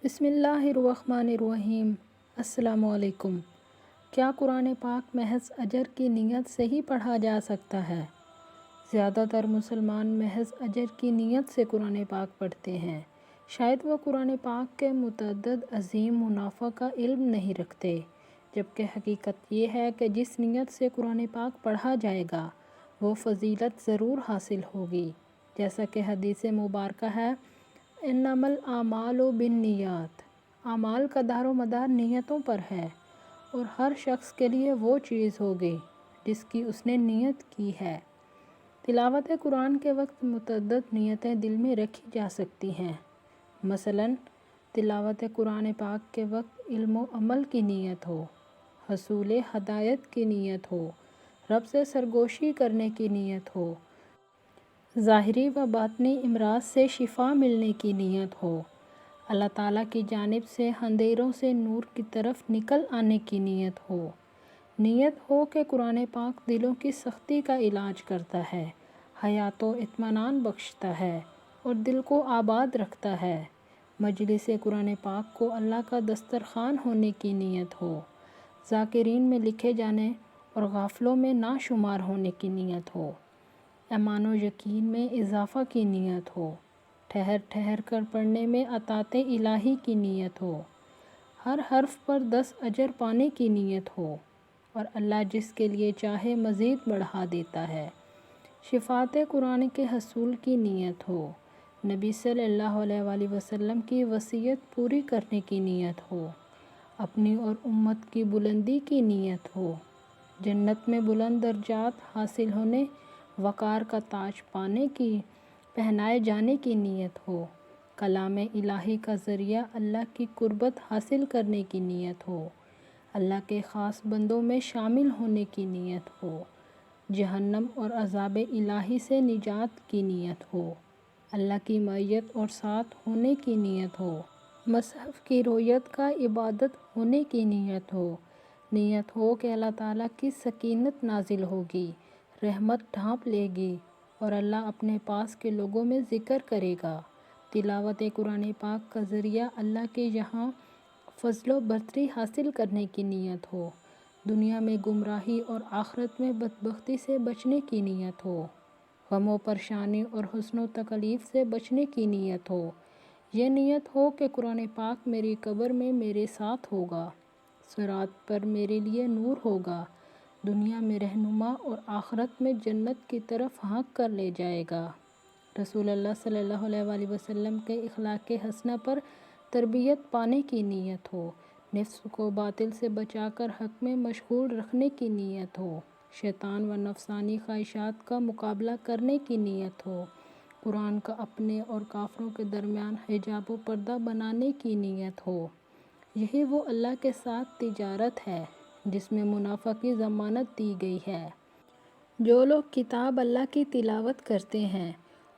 بسم اللہ الرحمن الرحیم۔ السلام علیکم۔ کیا قرآن پاک محض اجر کی نیت سے ہی پڑھا جا سکتا ہے؟ زیادہ تر مسلمان محض اجر کی نیت سے قرآن پاک پڑھتے ہیں۔ شاید وہ قرآن پاک کے متعدد عظیم منافع کا علم نہیں رکھتے، جبکہ حقیقت یہ ہے کہ جس نیت سے قرآن پاک پڑھا جائے گا وہ فضیلت ضرور حاصل ہوگی، جیسا کہ حدیث مبارکہ ہے، انما الاعمال بالنیات۔ اعمال کا دار و مدار نیتوں پر ہے، اور ہر شخص کے لیے وہ چیز ہوگی جس کی اس نے نیت کی ہے۔ تلاوت قرآن کے وقت متعدد نیتیں دل میں رکھی جا سکتی ہیں۔ مثلاً تلاوت قرآن پاک کے وقت علم و عمل کی نیت ہو، حصول ہدایت کی نیت ہو، رب سے سرگوشی کرنے کی نیت ہو، ظاہری و باطنی امراض سے شفا ملنے کی نیت ہو، اللہ تعالیٰ کی جانب سے اندھیروں سے نور کی طرف نکل آنے کی نیت ہو، نیت ہو کہ قرآن پاک دلوں کی سختی کا علاج کرتا ہے، حیات و اطمینان بخشتا ہے اور دل کو آباد رکھتا ہے، مجلس قرآن پاک کو اللہ کا دسترخوان ہونے کی نیت ہو، ذاکرین میں لکھے جانے اور غافلوں میں نہ شمار ہونے کی نیت ہو، ایمان و یقین میں اضافہ کی نیت ہو، ٹھہر ٹھہر کر پڑھنے میں اطاعت الہی کی نیت ہو، ہر حرف پر 10 اجر پانے کی نیت ہو، اور اللہ جس کے لیے چاہے مزید بڑھا دیتا ہے، شفاعت قرآن کے حصول کی نیت ہو، نبی صلی اللہ علیہ وآلہ وسلم کی وصیت پوری کرنے کی نیت ہو، اپنی اور امت کی بلندی کی نیت ہو، جنت میں بلند درجات حاصل ہونے، وقار کا تاج پہنائے جانے کی نیت ہو، کلام الہی کا ذریعہ اللہ کی قربت حاصل کرنے کی نیت ہو، اللہ کے خاص بندوں میں شامل ہونے کی نیت ہو، جہنم اور عذاب الہی سے نجات کی نیت ہو، اللہ کی معیت اور ساتھ ہونے کی نیت ہو، مصحف کی رویت کا عبادت ہونے کی نیت ہو کہ اللہ تعالیٰ کی سکینت نازل ہوگی، رحمت ڈھانپ لے گی اور اللہ اپنے پاس کے لوگوں میں ذکر کرے گا، تلاوت قرآن پاک کا ذریعہ اللہ کے یہاں فضل و برتری حاصل کرنے کی نیت ہو، دنیا میں گمراہی اور آخرت میں بدبختی سے بچنے کی نیت ہو، غم و پریشانی اور حزن و تکلیف سے بچنے کی نیت ہو، یہ نیت ہو کہ قرآن پاک میری قبر میں میرے ساتھ ہوگا، صراط پر میرے لیے نور ہوگا، دنیا میں رہنما اور آخرت میں جنت کی طرف ہانک کر لے جائے گا، رسول اللہ صلی اللہ علیہ وآلہ وسلم کے اخلاق حسنہ پر تربیت پانے کی نیت ہو، نفس کو باطل سے بچا کر حق میں مشغول رکھنے کی نیت ہو، شیطان و نفسانی خواہشات کا مقابلہ کرنے کی نیت ہو، قرآن کا اپنے اور کافروں کے درمیان حجاب و پردہ بنانے کی نیت ہو، یہی وہ اللہ کے ساتھ تجارت ہے جس میں منافع کی ضمانت دی گئی ہے۔ جو لوگ کتاب اللہ کی تلاوت کرتے ہیں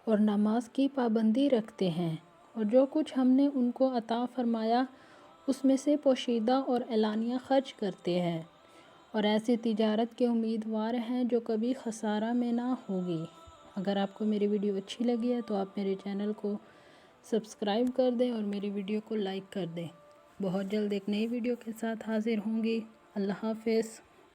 اور نماز کی پابندی رکھتے ہیں اور جو کچھ ہم نے ان کو عطا فرمایا اس میں سے پوشیدہ اور اعلانیہ خرچ کرتے ہیں، اور ایسی تجارت کے امیدوار ہیں جو کبھی خسارہ میں نہ ہوگی۔ اگر آپ کو میری ویڈیو اچھی لگی ہے تو آپ میرے چینل کو سبسکرائب کر دیں اور میری ویڈیو کو لائک کر دیں۔ بہت جلد ایک نئی ویڈیو کے ساتھ حاضر ہوں گی۔ اللہ حافظ۔